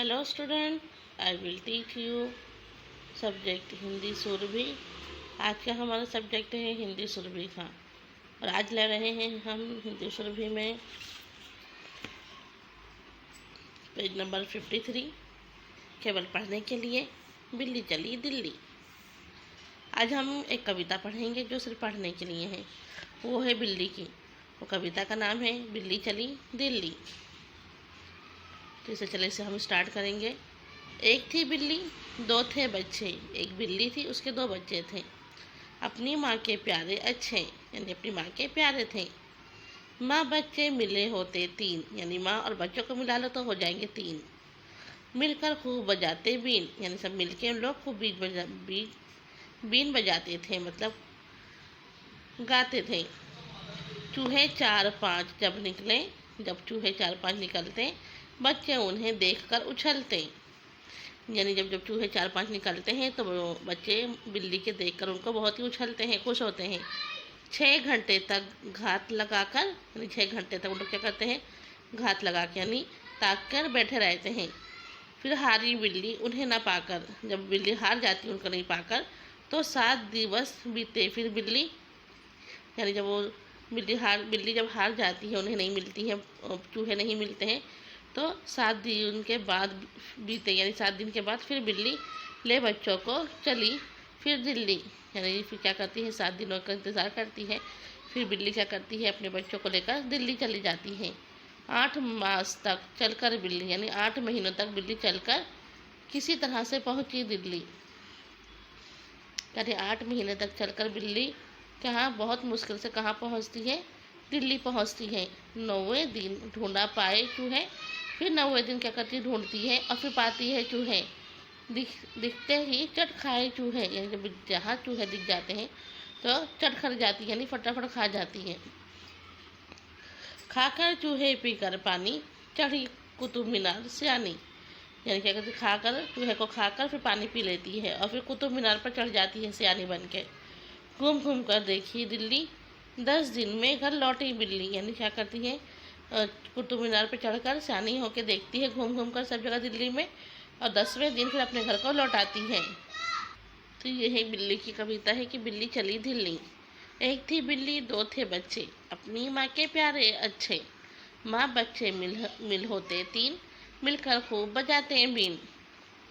Hello student, I will teach you subject Hindi Surabhi. आज का हमारा सब्जेक्ट है हिंदी सुरभि का, और आज ले रहे हैं हम हिंदी सुरभि में पेज नंबर 53 केवल पढ़ने के लिए। बिल्ली चली दिल्ली। आज हम एक कविता पढ़ेंगे जो सिर्फ पढ़ने के लिए है। वो है बिल्ली की। वो कविता का नाम है बिल्ली चली दिल्ली। तो इसे चले से हम स्टार्ट करेंगे। एक थी बिल्ली, दो थे बच्चे। एक बिल्ली थी, उसके दो बच्चे थे। अपनी माँ के प्यारे अच्छे, यानी अपनी माँ के प्यारे थे। माँ बच्चे मिले होते तीन, यानी माँ और बच्चों को मिला लो तो हो जाएंगे तीन। मिलकर खूब बजाते बीन, यानी सब मिलके उन लोग खूब बीन बजाते थे, मतलब गाते थे। चूहे चार पांच जब निकले, जब चूहे चार पांच निकलते, बच्चे उन्हें देखकर उछलते। यानी जब जब चूहे चार पांच निकलते हैं तो वो बच्चे बिल्ली के देखकर उनको बहुत ही उछलते हैं, खुश होते हैं। 6 घंटे तक घात लगाकर, यानी 6 घंटे तक उन लोग क्या करते हैं, घात लगा के यानी ताक कर बैठे रहते हैं। फिर हारी बिल्ली उन्हें न पाकर, जब बिल्ली हार जाती है उनको नहीं पाकर, तो 7 दिवस बीते। फिर बिल्ली, यानी जब वो बिल्ली जब हार जाती है, उन्हें नहीं मिलती है, चूहे नहीं मिलते हैं, तो 7 दिन के बाद बीते, यानी 7 दिन के बाद फिर बिल्ली ले बच्चों को चली फिर दिल्ली। यानी फिर क्या करती है, 7 दिनों का इंतज़ार करती है। फिर बिल्ली क्या करती है, अपने बच्चों को लेकर दिल्ली चली जाती है। 8 मास तक चलकर बिल्ली, यानी 8 महीनों तक बिल्ली चलकर किसी तरह से पहुंची दिल्ली। यानी 8 महीने तक चलकर बिल्ली कहाँ, बहुत मुश्किल से कहाँ पहुंचती है, दिल्ली पहुंचती है। 9वें दिन ढूंढा पाए चूहे। फिर 9वें दिन क्या करती है, ढूंढती है और फिर पाती है चूहे। दिखते ही चट खाए चूहे, यानी जब जहाँ चूहे दिख जाते हैं तो चट खा जाती है, यानी फटाफट खा जाती है। खाकर चूहे पीकर पानी, चढ़ी कुतुब मीनार सियानी। यानी क्या करती है, खाकर चूहे को खाकर फिर पानी पी लेती है और फिर कुतुब मीनार पर चढ़ जाती है सियानी बन के। घूम घूम कर देखी दिल्ली, 10 दिन में घर लौटी बिल्ली। यानी क्या करती है, कुतुब मीनार पर चढ़कर सियानी होकर देखती है घूम घूम कर सब जगह दिल्ली में, और 10वें दिन फिर अपने घर को लौटाती है। तो यही बिल्ली की कविता है कि बिल्ली चली दिल्ली। एक थी बिल्ली, दो थे बच्चे। अपनी माँ के प्यारे अच्छे। माँ बच्चे मिल होते तीन, मिलकर खूब बजाते बीन।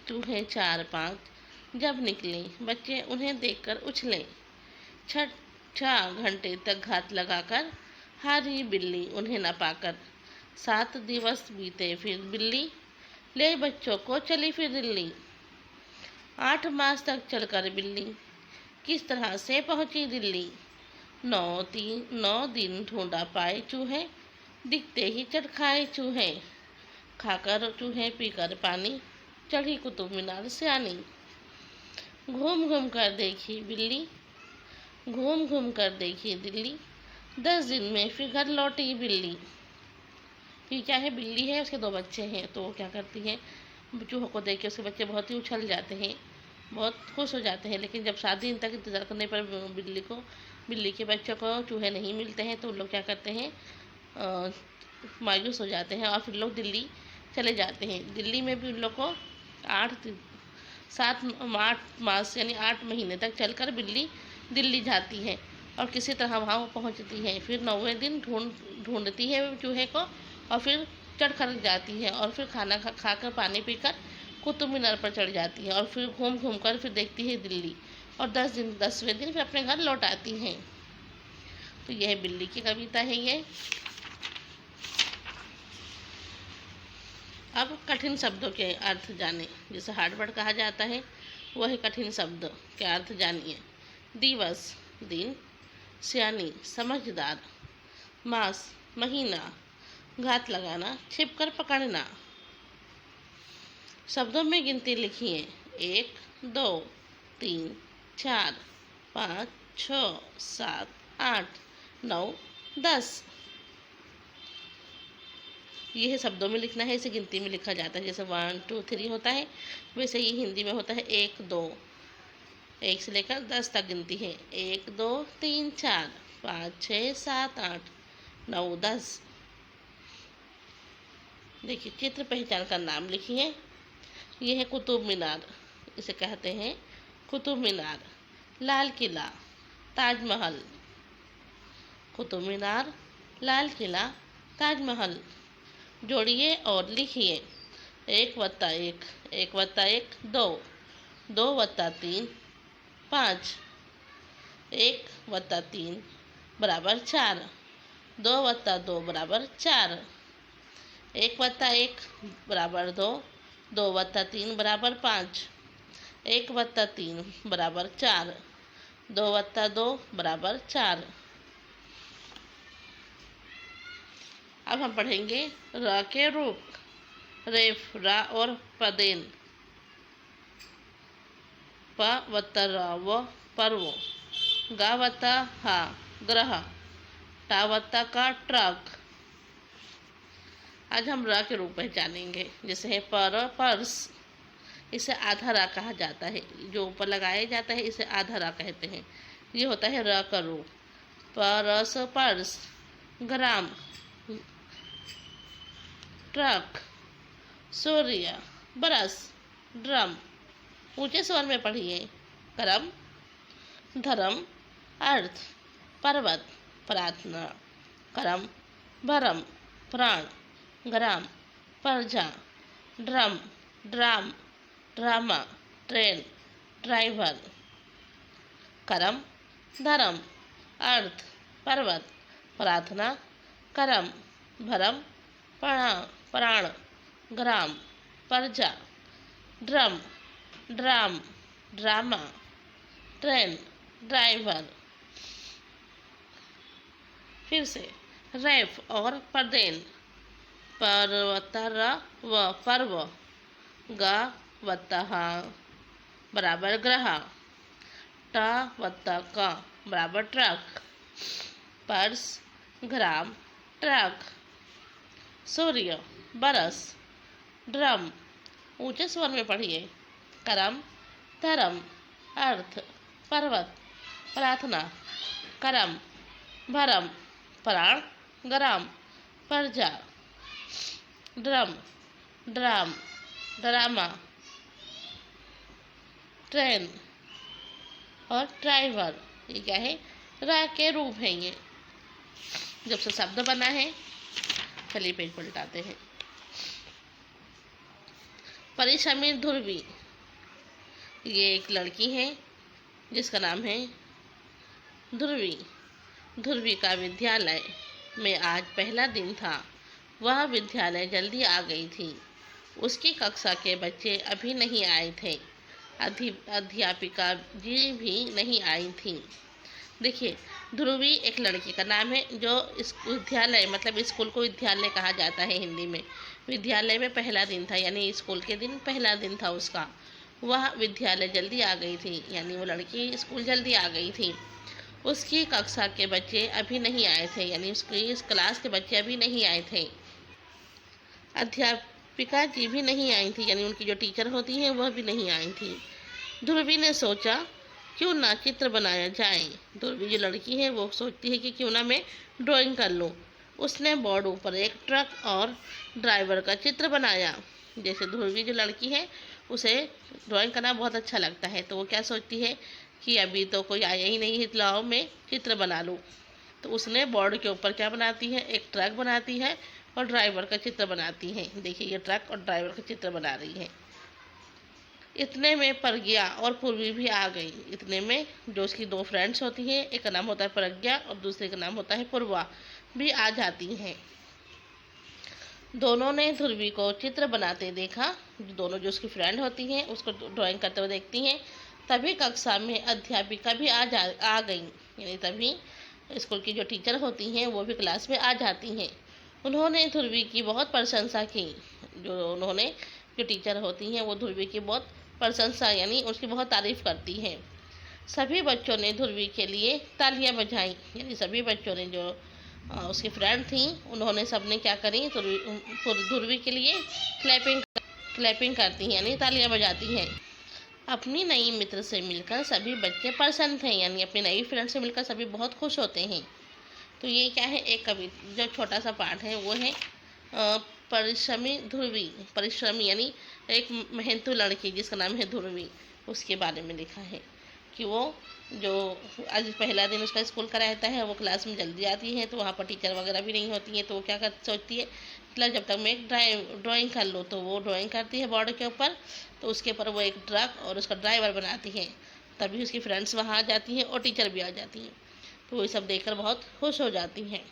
चूहे 4 5 जब निकले, बच्चे उन्हें देखकर उछले। 6 घंटे तक घात लगाकर हारी बिल्ली उन्हें न पाकर। 7 दिवस बीते फिर बिल्ली ले बच्चों को चली फिर दिल्ली। 8 मास तक चलकर बिल्ली किस तरह से पहुंची दिल्ली। 9 दिन ढूंढा पाए चूहे, दिखते ही चट खाए चूहे। खाकर चूहे पीकर पानी, चढ़ी कुतुब मीनार सियानी। घूम घूम कर देखी बिल्ली, घूम घूम कर देखी दिल्ली, 10 दिन में फिर घर लौटी बिल्ली। फिर क्या है, बिल्ली है, उसके 2 बच्चे हैं, तो वो क्या करती है, चूहों को देख के उसके बच्चे बहुत ही उछल जाते हैं, बहुत खुश हो जाते हैं। लेकिन जब 7 दिन तक इंतज़ार करने पर बिल्ली के बच्चों को चूहे नहीं मिलते हैं, तो उन लोग क्या करते हैं, मायूस हो जाते हैं और फिर लोग दिल्ली चले जाते हैं। दिल्ली में भी उन लोग को 8 मास यानी 8 महीने तक चलकर बिल्ली दिल्ली जाती है और किसी तरह वहाँ वो पहुँचती है। फिर 9वें दिन ढूंढती है चूहे को और फिर चढ़ कर जाती है और फिर खाना खाकर पानी पीकर कुतुब मीनार पर चढ़ जाती है और फिर घूम घूम कर फिर देखती है दिल्ली, और 10वें दिन फिर अपने घर लौट आती हैं। तो यह बिल्ली की कविता है ये। अब कठिन शब्दों के अर्थ जाने, जिसे हार्ड वर्ड कहा जाता है, वह कठिन शब्द के अर्थ जानिए। दिवस दिन, सियानी समझदार, मास महीना, घात लगाना छिपकर पकड़ना। शब्दों में गिनती लिखिए, 1 2 3 4 5 6 7 8 9 10। यह शब्दों में लिखना है, इसे गिनती में लिखा जाता है। जैसे 1 2 3 होता है, वैसे ही हिंदी में होता है 1 2, 1 से लेकर 10 तक गिनती है। 1 2 3 4 5 6 7 8 9 10। देखिए, चित्र पहचान का नाम लिखिए। ये है कुतुब मीनार, इसे कहते हैं कुतुब मीनार। लाल किला, ताजमहल। कुतुब मीनार, लाल किला, ताजमहल। जोड़िए और लिखिए। 1+1, 1+1 2, 2+3 5, 1+3 बराबर 4, 2+2 बराबर 4, 1+1 बराबर 2, 2+3 बराबर 5, 1+3 बराबर 4, 2+2 बराबर 4। अब हम पढ़ेंगे र के रूप। रेफ, रा और पदेन। प+र पर्व। ग+हा ग्रह। टा ट्रक। आज हम र के रूप पहचानेंगे। जैसे है पर, पर्स, इसे आधा रा कहा जाता है। जो ऊपर लगाया जाता है इसे आधा रा कहते हैं। ये होता है र का रूप। परस, पर्स। ग्राम, ट्रक। सूर्य, बरस। ड्रम। ऊंचे स्वर में पढ़िए। करम, धर्म। अर्थ, पर्वत, प्रार्थना। करम, भरम, प्राण। ग्राम, प्रजा। Drum, drum, drama. Train, driver. करम, धर्म। अर्थ, पर्वत, प्रार्थना। करम, भरम, प्राण। ग्राम, प्रजा। Drum, drum, drama. Train, driver. फिर से रैफ और पर्देन। पर्वतर व पर्व। ग+हा बराबर ग्रह। ट+क बराबर ट्रक। पर्स, ग्राम, ट्रक। सूर्य, बरस। ड्रम, ऊंचे स्वर में पढ़िए। करम, धर्म। अर्थ, पर्वत, प्रार्थना। करम, भरम, प्राण। ग्राम, प्रजा। Drum, drum, drama. ट्रेन और ड्राइवर। ये क्या है? रा के रूप है ये। जब से शब्द बना है, चलिए पेज पलटाते हैं। परिसमीर ध्रुवी, ये एक लड़की है जिसका नाम है ध्रुवी। ध्रुवी का विद्यालय में आज पहला दिन था। वह विद्यालय जल्दी आ गई थी। उसकी कक्षा के बच्चे अभी नहीं आए थे। अध्यापिका जी भी नहीं आई थी। देखिए, ध्रुवी एक लड़की का नाम है। जो इस विद्यालय मतलब स्कूल को विद्यालय कहा जाता है हिंदी में। विद्यालय में पहला दिन था, यानी स्कूल के दिन पहला दिन था उसका। वह विद्यालय जल्दी आ गई थी, यानी वो लड़की स्कूल जल्दी आ गई थी। उसकी कक्षा के बच्चे अभी नहीं आए थे, यानी उसकी इस क्लास के बच्चे अभी नहीं आए थे। अध्यापिका जी भी नहीं आई थी, यानी उनकी जो टीचर होती हैं वह भी नहीं आई थी। ध्रुवी ने सोचा क्यों ना चित्र बनाया जाए। ध्रुवी जो लड़की है वो सोचती है कि क्यों ना मैं ड्राइंग कर लूँ। उसने बोर्ड ऊपर एक ट्रक और ड्राइवर का चित्र बनाया। जैसे ध्रुवी जो लड़की है उसे ड्राइंग करना बहुत अच्छा लगता है, तो वो क्या सोचती है कि अभी तो कोई आया ही नहीं है, लाओ मैं चित्र बना लूँ। तो उसने बोर्ड के ऊपर क्या बनाती है? एक ट्रक बनाती है और ड्राइवर का चित्र बनाती है। देखिए, ये ट्रक और ड्राइवर का चित्र बना रही है। इतने में प्रज्ञा और पूर्वी भी आ गई। इतने में जो उसकी दो फ्रेंड्स होती हैं, एक का नाम होता है प्रज्ञा और दूसरे का नाम होता है पूर्वा, भी आ जाती हैं। दोनों ने ध्रुवी को चित्र बनाते देखा। दोनों जो उसकी फ्रेंड होती हैं उसको ड्राइंग करते हुए देखती हैं। तभी कक्षा में अध्यापिका भी आ गई, यानी तभी स्कूल की जो टीचर होती हैं वो भी क्लास में आ जाती हैं। उन्होंने ध्रुवी की बहुत प्रशंसा की। जो टीचर होती हैं वो ध्रुवी की बहुत प्रशंसा यानी उसकी बहुत तारीफ करती हैं। सभी बच्चों ने ध्रुवी के लिए तालियां बजाई, यानी सभी बच्चों ने जो उसकी फ्रेंड थी उन्होंने सबने क्या करी, ध्रुवी के लिए क्लैपिंग करती हैं, यानी तालियां बजाती हैं। अपनी नई मित्र से मिलकर सभी बच्चे प्रसन्न थे, यानी अपनी नई फ्रेंड से मिलकर सभी बहुत खुश होते हैं। तो ये क्या है? एक कवि जो छोटा सा पाठ है वो है परिश्रमी ध्रुवी, परिश्रमी यानी एक मेहनतू लड़की जिसका नाम है ध्रुवी, उसके बारे में लिखा है कि वो जो आज पहला दिन उसका स्कूल का रहता है, वो क्लास में जल्दी आती है, तो वहाँ पर टीचर वगैरह भी नहीं होती है, तो वो क्या कर सोचती है, मतलब जब तक मैं एक ड्राइंग कर लूँ, तो वो ड्राइंग करती है बोर्ड के ऊपर, तो उसके ऊपर वो एक ट्रक और उसका ड्राइवर बनाती है। तभी उसकी फ्रेंड्स वहाँ आ जाती हैं और टीचर भी आ जाती हैं, तो वो सब देखकर बहुत खुश हो जाती हैं।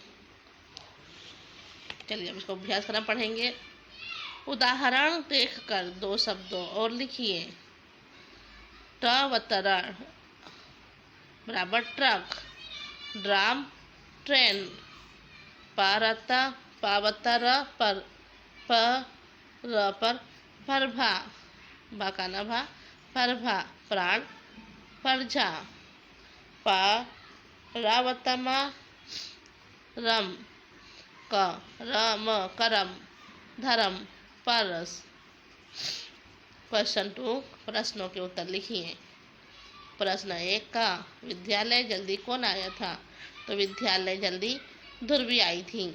चलिए अब इसको अभ्यास करना पढ़ेंगे। उदाहरण देखकर दो शब्दों और लिखिए। अवतरण बराबर ट्रक, ड्राम ट्रेन, पारता पावतर पर पर प्रभा बाकाना भा प्रभा प्राण प्रजा पारावतमा रम करम करम धर्म परस। क्वेश्चन 2 प्रश्नों के उत्तर लिखिए। प्रश्न 1 का विद्यालय जल्दी कौन आया था? तो विद्यालय जल्दी ध्रुवी आई थी।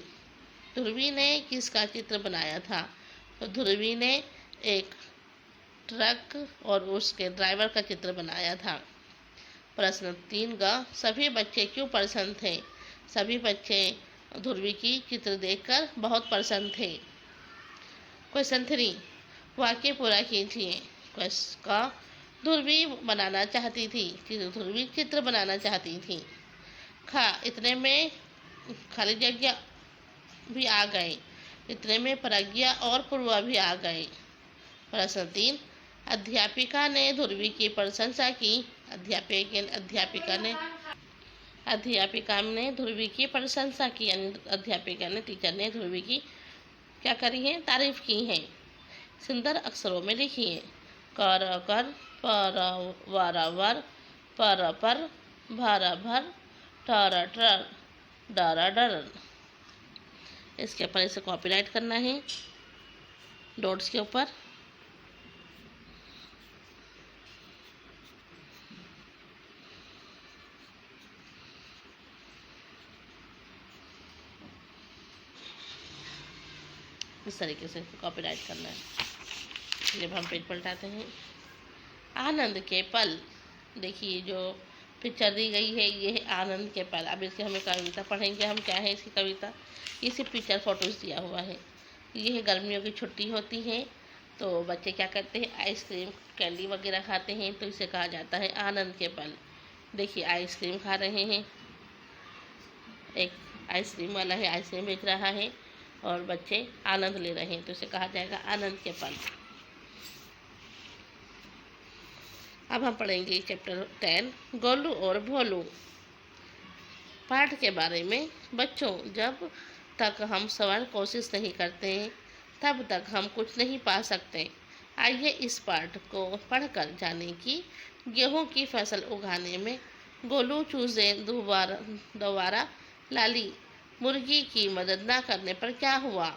ध्रुवी ने किसका चित्र बनाया था? तो ध्रुवी ने एक ट्रक और उसके ड्राइवर का चित्र बनाया था। प्रश्न 3 का सभी बच्चे क्यों प्रसन्न थे? सभी बच्चे ध्रुवी की चित्र देखकर बहुत प्रसन्न थे। क्वेश्चन 3 वाक्य पूरा कीजिए। क्वेश्चन का ध्रुवी बनाना चाहती थी, ध्रुवी चित्र बनाना चाहती थी। इतने में खाली जगह भी आ गए, इतने में प्रज्ञा और पूर्वा भी आ गए। प्रश्न 3 अध्यापिका ने ध्रुवी की प्रशंसा की। अध्यापिका ने ध्रुवी की प्रशंसा की, यानी अध्यापिका ने, टीचर ने ध्रुवी की क्या करी है? तारीफ की है। सुंदर अक्षरों में लिखिए। कर कर पर वर वर पर भर भर टर टर डर डर। इसके ऊपर इसे कॉपीराइट करना है डॉट्स के ऊपर। इस तरीके से कॉपीराइट करना है। जब हम पेज पलटाते हैं, आनंद के पल, देखिए जो पिक्चर दी गई है ये है आनंद के पल। अब इसकी हमें कविता पढ़ेंगे हम। क्या है इसकी कविता? ये सिर्फ पिक्चर फोटोज दिया हुआ है। ये है गर्मियों की छुट्टी होती है, तो बच्चे क्या करते हैं? आइसक्रीम कैंडी वगैरह खाते हैं, तो इसे कहा जाता है आनंद के पल। देखिए आइसक्रीम खा रहे हैं, एक आइसक्रीम वाला है, आइसक्रीम बेच रहा है और बच्चे आनंद ले रहे हैं, तो इसे कहा जाएगा आनंद के पल। अब हम पढ़ेंगे चैप्टर 10 गोलू और भोलू। पाठ के बारे में। बच्चों, जब तक हम सवाल कोशिश नहीं करते तब तक हम कुछ नहीं पा सकते। आइए इस पाठ को पढ़कर जाने कि गेहूं की फसल उगाने में गोलू चूजे दोबारा लाली मुर्गी की मदद ना करने पर क्या हुआ।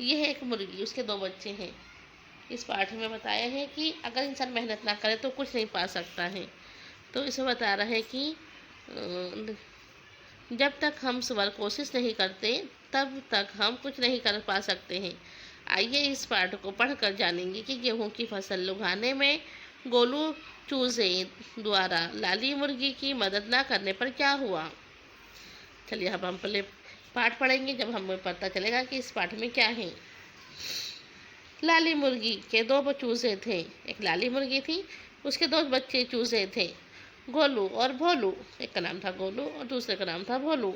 यह एक मुर्गी, उसके 2 बच्चे हैं। इस पाठ में बताया है कि अगर इंसान मेहनत ना करे तो कुछ नहीं पा सकता है। तो इसमें बता रहा है कि जब तक हम सवाल कोशिश नहीं करते तब तक हम कुछ नहीं कर पा सकते हैं। आइए इस पाठ को पढ़कर जानेंगे कि गेहूं की फसल उगाने में गोलू चूजे द्वारा लाली मुर्गी की मदद ना करने पर क्या हुआ। चलिए अब हम पहले पाठ पढ़ेंगे, जब हमें पता चलेगा कि इस पाठ में क्या है। लाली मुर्गी के 2 चूजे थे। एक लाली मुर्गी थी, उसके 2 बच्चे चूजे थे, गोलू और भोलू। एक का नाम था गोलू और दूसरे का नाम था भोलू।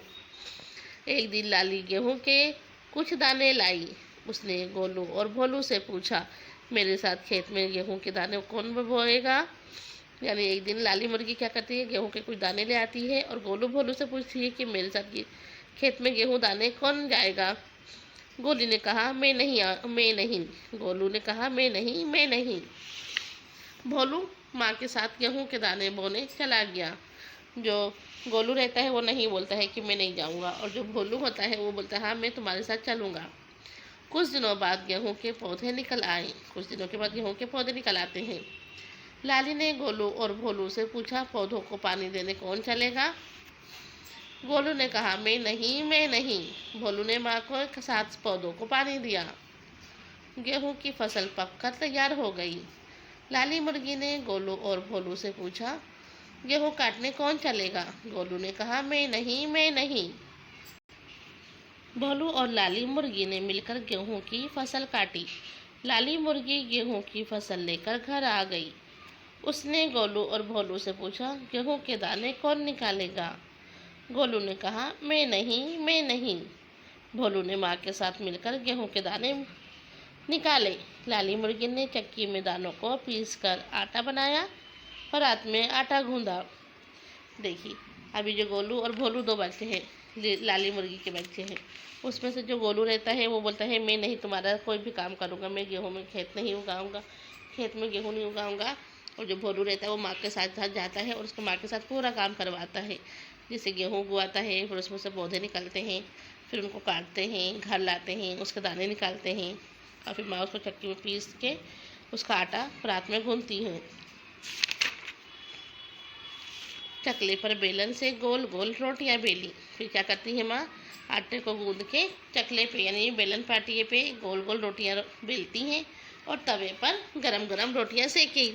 एक दिन लाली गेहूं के कुछ दाने लाई। उसने गोलू और भोलू से पूछा, मेरे साथ खेत में गेहूं के दाने कौन बोएगा। यानी एक दिन लाली मुर्गी क्या करती है, गेहूं के कुछ दाने ले आती है और गोलू भोलू से पूछती है कि मेरे साथ खेत में गेहूं दाने कौन जाएगा। गोलू ने कहा मैं नहीं। गोलू ने कहा मैं नहीं। भोलू माँ के साथ गेहूं के दाने बोने चला गया। जो गोलू रहता है वो नहीं बोलता है कि मैं नहीं जाऊंगा, और जो भोलू होता है वो बोलता है हाँ मैं तुम्हारे साथ चलूँगा। कुछ दिनों बाद गेहूं के पौधे निकल आए। कुछ दिनों के बाद गेहूं के पौधे निकल आते हैं। लाली ने गोलू और भोलू से पूछा, पौधों को पानी देने कौन चलेगा। गोलू ने कहा मैं नहीं, मैं नहीं। भोलू ने माँ को साथ पौधों को पानी दिया। गेहूं की फसल पककर तैयार हो गई। लाली मुर्गी ने गोलू और भोलू से पूछा, गेहूं काटने कौन चलेगा? गोलू ने कहा मैं नहीं, मैं नहीं। भोलू और लाली मुर्गी ने मिलकर गेहूं की फसल काटी। लाली मुर्गी गेहूं की फसल लेकर घर आ गई। उसने गोलू और भोलू से पूछा, गेहूं के दाने कौन निकालेगा? गोलू ने कहा मैं नहीं, मैं नहीं। भोलू ने माँ के साथ मिलकर गेहूं के दाने निकाले। लाली मुर्गी ने चक्की में दानों को पीस कर आटा बनाया। परात में आटा गूंदा। देखिए, अभी जो गोलू और भोलू दो बच्चे हैं, लाली मुर्गी के बच्चे हैं, उसमें से जो गोलू रहता है वो बोलता है मैं नहीं तुम्हारा कोई भी काम करूँगा, मैं गेहूँ में खेत नहीं उगाऊँगा, खेत में गेहूँ नहीं उगाऊँगा। और जो भोलू रहता है वो माँ के साथ साथ जाता है और उसको माँ के साथ पूरा काम करवाता है। जैसे गेहूँ उगवाता है, फिर उसमें से पौधे निकलते हैं, फिर उनको काटते हैं, घर लाते हैं, उसके दाने निकालते हैं और फिर माँ उसको चक्की में पीस के उसका आटा रात में गूंथती है। चकले पर बेलन से गोल गोल रोटियां बेली। फिर क्या करती है माँ? आटे को गूंद के चकले पे यानी बेलन पाटिये पे गोल गोल रोटियां बेलती हैं और तवे पर गरम गरम रोटियां सेकी।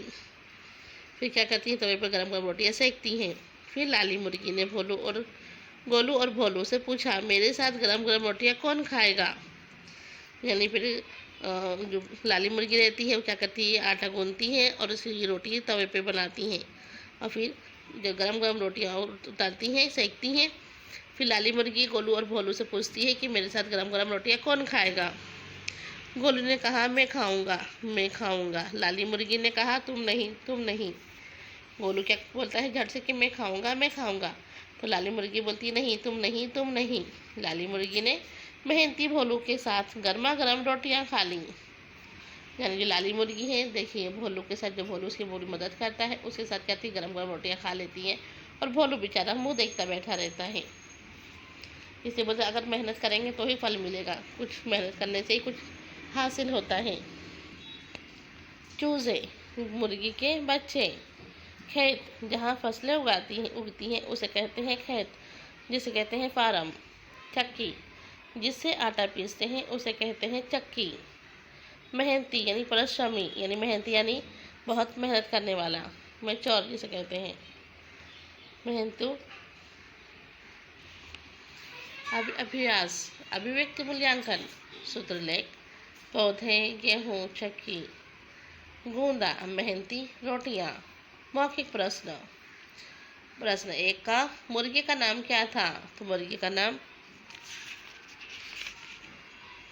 फिर क्या करती है? तवे पर गरम गरम रोटियां सेकती हैं। फिर लाली मुर्गी ने गोलू और भोलू से पूछा, मेरे साथ गरम गरम रोटियां कौन खाएगा? यानी फिर जो लाली मुर्गी रहती है वो क्या करती है? आटा गूंदती है और उसकी रोटी तवे पे बनाती हैं और फिर जो गरम गरम रोटियां उतारती हैं, सेकती हैं। फिर लाली मुर्गी गोलू और भोलू से पूछती है कि मेरे साथ गरम गरम रोटियां कौन खाएगा? गोलू ने कहा मैं खाऊंगा, मैं खाऊंगा। लाली मुर्गी ने कहा तुम नहीं, तुम नहीं। गोलू क्या बोलता है झट से कि मैं खाऊंगा, मैं खाऊंगा। तो लाली मुर्गी बोलती नहीं, तुम नहीं, तुम नहीं। लाली मुर्गी ने मेहनती भोलू के साथ गर्मा गर्म रोटियां खा ली। यानी जो लाली मुर्गी है, देखिए भोलू के साथ, जो भोलू उसकी पूरी मदद करता है उसके साथ क्या थी, गरम गरम रोटियां खा लेती है और भोलू बेचारा मुंह देखता बैठा रहता है। इसलिए बोलते अगर मेहनत करेंगे तो ही फल मिलेगा, कुछ मेहनत करने से ही कुछ हासिल होता है। चूजे मुर्गी के बच्चे। खेत जहाँ फसलें उगती हैं उसे कहते हैं खेत, जिसे कहते हैं फार्म। चक्की जिससे आटा पीसते हैं उसे कहते हैं चक्की। मेहनती यानी परिश्रमी, यानी मेहनती यानी बहुत मेहनत करने वाला, मैच्योर जिसे कहते हैं। मेहनतू। अभ्यास अभिव्यक्ति मूल्यांकन। सूत्रलेख पौधे, गेहूँ, चक्की, गूंदा, मेहनती, रोटियां। मौखिक प्रश्न। प्रश्न 1 का मुर्गी का नाम क्या था? तो मुर्गी का नाम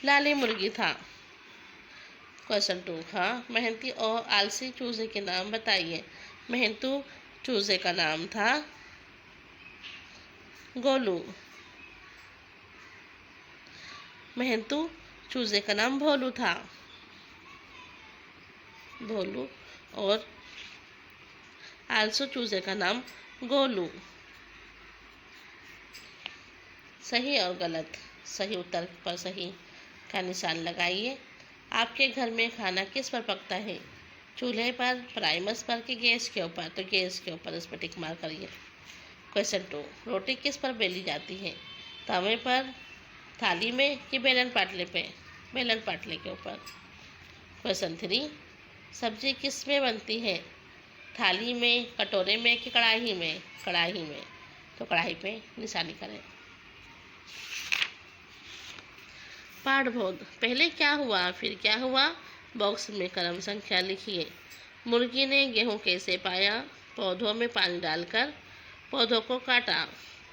लाली मुर्गी था। क्वेश्चन 2 था मेहनती और आलसी चूजे के नाम बताइए। मेहनतू चूजे का नाम था गोलू। मेहनतू चूजे का नाम भोलू था। भोलू और आलसू चूजे का नाम गोलू। सही और गलत, सही उत्तर पर सही का निशान लगाइए। आपके घर में खाना किस पर पकता है? चूल्हे पर, प्राइमस पर कि गैस के ऊपर? तो गैस के ऊपर, इस पर टिक मार करिए। क्वेश्चन 2 रोटी किस पर बेली जाती है? तवे पर, थाली में कि बेलन पाटले पे? बेलन पाटले के ऊपर। क्वेश्चन 3 सब्जी किस में बनती है? थाली में, कटोरे में कि कढ़ाई में? कढ़ाई में, तो कढ़ाई पे निशानी करें। पाठबोध। पहले क्या हुआ, फिर क्या हुआ? बॉक्स में क्रम संख्या लिखिए। मुर्गी ने गेहूं कैसे पाया? पौधों में पानी डालकर। पौधों को काटा,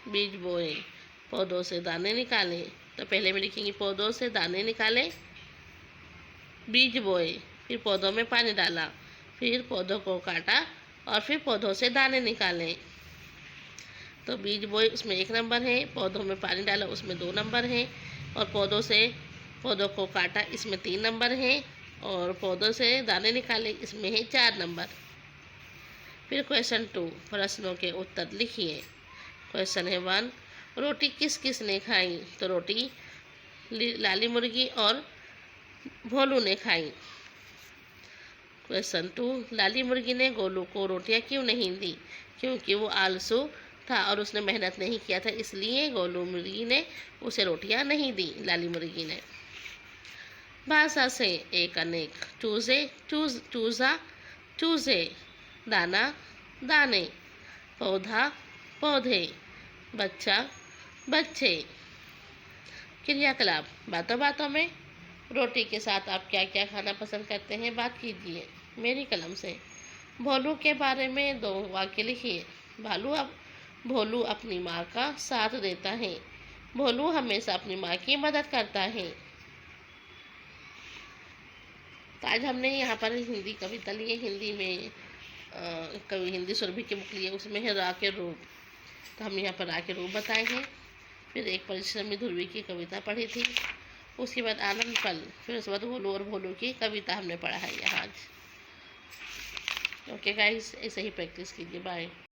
बीज बोए, पौधों से दाने निकाले। तो पहले में लिखेंगे पौधों से दाने निकाले, बीज बोए, फिर पौधों में पानी डाला, फिर पौधों को काटा और फिर पौधों से दाने निकाले। तो बीज बोए उसमें 1 नंबर है, पौधों में पानी डाला उसमें 2 नंबर है और पौधों को काटा इसमें 3 नंबर है और पौधों से दाने निकाले इसमें है 4 नंबर। फिर क्वेश्चन 2 प्रश्नों के उत्तर लिखिए। क्वेश्चन है 1 रोटी किस किस ने खाई? तो रोटी लाली मुर्गी और भोलू ने खाई। क्वेश्चन 2 लाली मुर्गी ने गोलू को रोटियां क्यों नहीं दी? क्योंकि वो आलसू था और उसने मेहनत नहीं किया था, इसलिए गोलू मुर्गी ने उसे रोटियां नहीं दी, लाली मुर्गी ने। भाषा से एक अनेक, चूजा चूजे, दाना दाने, पौधा पौधे, बच्चा बच्चे। क्रियाकलाप, बातों बातों में रोटी के साथ आप क्या क्या खाना पसंद करते हैं, बात कीजिए मेरी कलम से। भोलू के बारे में 2 वाक्य लिखिए। भोलू अपनी माँ का साथ देता है। भोलू हमेशा अपनी माँ की मदद करता है। तो आज हमने यहाँ पर हिंदी कविता ली है, हिंदी में कवि हिंदी सुरभि की बुक ली है, उसमें है रा के रूप। तो हम यहाँ पर रा के रूप बताए हैं। फिर एक परिश्रमी ध्रुवी की कविता पढ़ी थी, उसके बाद आनंद पल, फिर उसके बाद भोलू और भोलू की कविता हमने पढ़ा है यहाँ आज। ओके गाइस, ऐसे ही प्रैक्टिस कीजिए। बाय।